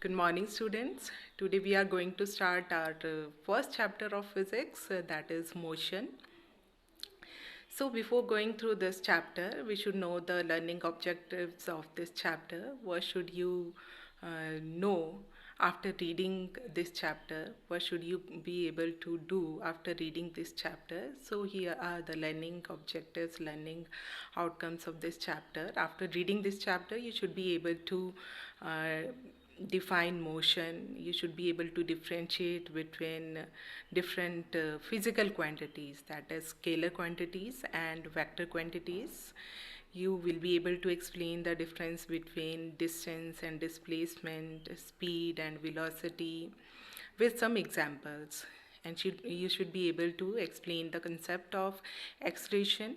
Good morning, students. Today we are going to start our first chapter of physics, that is motion. So, before going through this chapter, we should know the learning objectives of this chapter. What should you know after reading this chapter? What should you be able to do after reading this chapter? So, here are the learning objectives, learning outcomes of this chapter. After reading this chapter, you should be able to uh, define motion. You should be able to differentiate between different physical quantities, that is scalar quantities and vector quantities. You will be able to explain the difference between distance and displacement, speed and velocity with some examples. And you should be able to explain the concept of acceleration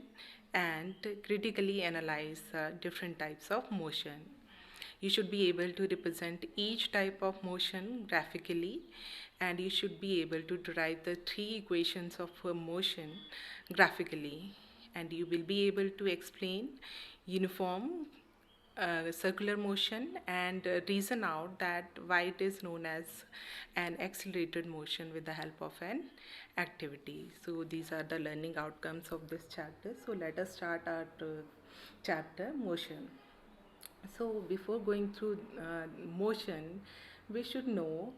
and critically analyze different types of motion. You should be able to represent each type of motion graphically, and you should be able to derive the three equations of motion graphically, and you will be able to explain uniform circular motion and reason out that why it is known as an accelerated motion with the help of an activity. So these are the learning outcomes of this chapter. So let us start our chapter motion. So before going through motion, we should know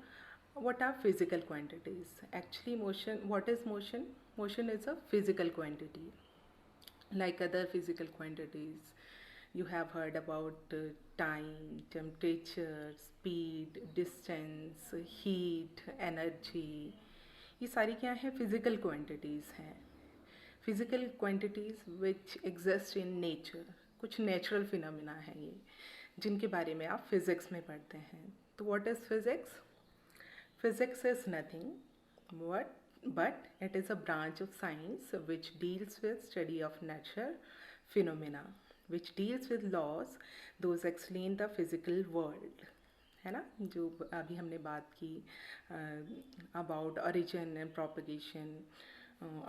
what are physical quantities. Actually, what is motion? Motion is a physical quantity. Like other physical quantities, you have heard about time, temperature, speed, distance, heat, energy. ये सारी क्या है? Physical quantities हैं. Physical quantities which exist in nature. कुछ natural phenomena हैं ये, जिनके बारे में आप फिज़िक्स में पढ़ते हैं. तो what is physics? Physics is nothing but it is a branch of science which deals with study of natural phenomena, which deals with laws those explain the physical world. है ना, जो अभी हमने बात की about origin and propagation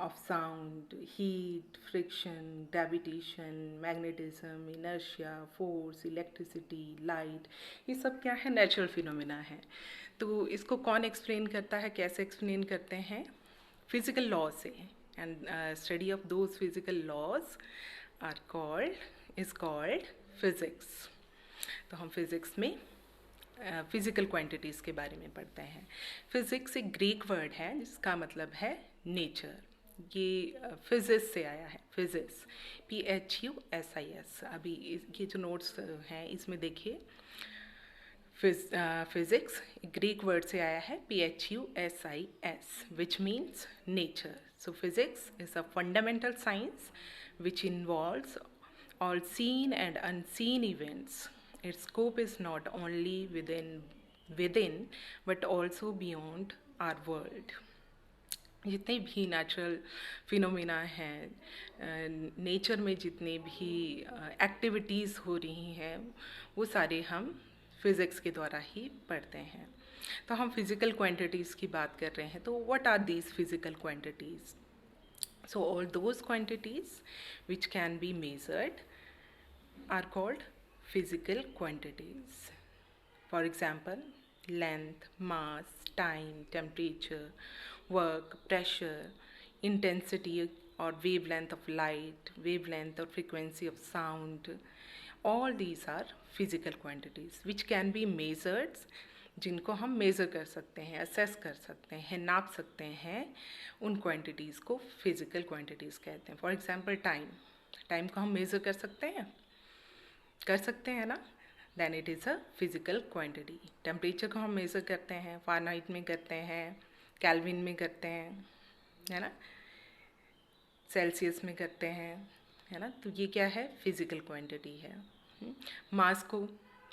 of sound, heat, friction, gravitation, magnetism, inertia, force, electricity, light. ये सब क्या है? नेचुरल फिनोमिना है. तो इसको कौन एक्सप्लेन करता है, कैसे एक्सप्लेन करते हैं? फिजिकल लॉ से. And study of those physical laws is called physics. तो हम फिज़िक्स में फिज़िकल क्वांटिटीज़ के बारे में पढ़ते हैं. फिज़िक्स एक ग्रीक वर्ड है जिसका मतलब है नेचर. ये फिजिक्स से आया है. Physics PHUSIS. अभी ये जो नोट्स हैं इसमें देखिए, फिजिक्स ग्रीक वर्ड से आया है PHUSIS, which means nature. So physics is a fundamental science which involves all seen and unseen events. Its scope is not only within but also beyond our world. जितने भी natural phenomena हैं, nature में जितने भी activities हो रही हैं, वो सारे हम फिज़िक्स के द्वारा ही पढ़ते हैं. तो हम फिज़िकल क्वांटिटीज़ की बात कर रहे हैं. तो what are these physical quantities? So all those quantities which can be measured are called physical quantities. For example, length, mass, time, temperature, work, pressure, intensity or wavelength of light, wavelength or frequency of sound. All these are physical quantities which can be measured, जिनको हम measure कर सकते हैं, assess कर सकते हैं, नाप सकते हैं. उन क्वांटिटीज़ को फिज़िकल क्वांटिटीज़ कहते हैं. फॉर एग्जांपल टाइम को हम मेज़र कर सकते हैं ना. Then it is a physical quantity. Temperature को हम मेज़र करते हैं, फ़ारेनहाइट में करते हैं, केल्विन में करते हैं, है ना, सेल्सियस में करते हैं, है ना. तो ये क्या है? फिज़िकल क्वांटिटी है.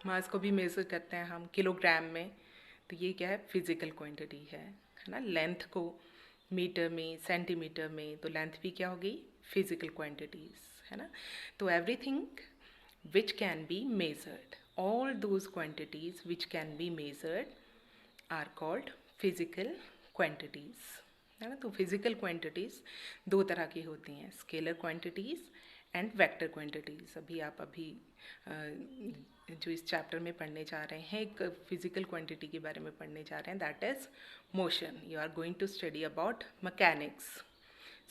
मास को भी मेज़र करते हैं हम किलोग्राम में. तो ये क्या है? फिज़िकल क्वांटिटी है ना. लेंथ को मीटर में, सेंटीमीटर में, तो लेंथ भी क्या हो गई? फिज़िकल क्वांटिटीज़, है ना. तो everything which can be measured, all those quantities which can be measured are called physical quantities, है ना. तो फिज़िकल क्वांटिटीज़ दो तरह की होती हैं, scalar quantities and vector quantities. अभी जो इस चैप्टर में पढ़ने जा रहे हैं, एक फिजिकल क्वांटिटी के बारे में पढ़ने जा रहे हैं, that is motion. You are going to study about mechanics.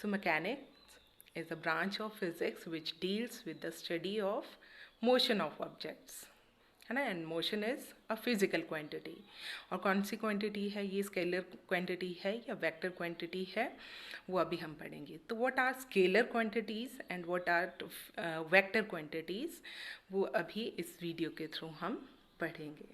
So mechanics is a branch of physics which deals with the study of motion of objects, है ना. And motion is a physical quantity. और कौन सी quantity है ये, scalar quantity है या vector quantity है, वो अभी हम पढ़ेंगे. तो what are scalar quantities and what are vector quantities, वो अभी इस वीडियो के थ्रू हम पढ़ेंगे.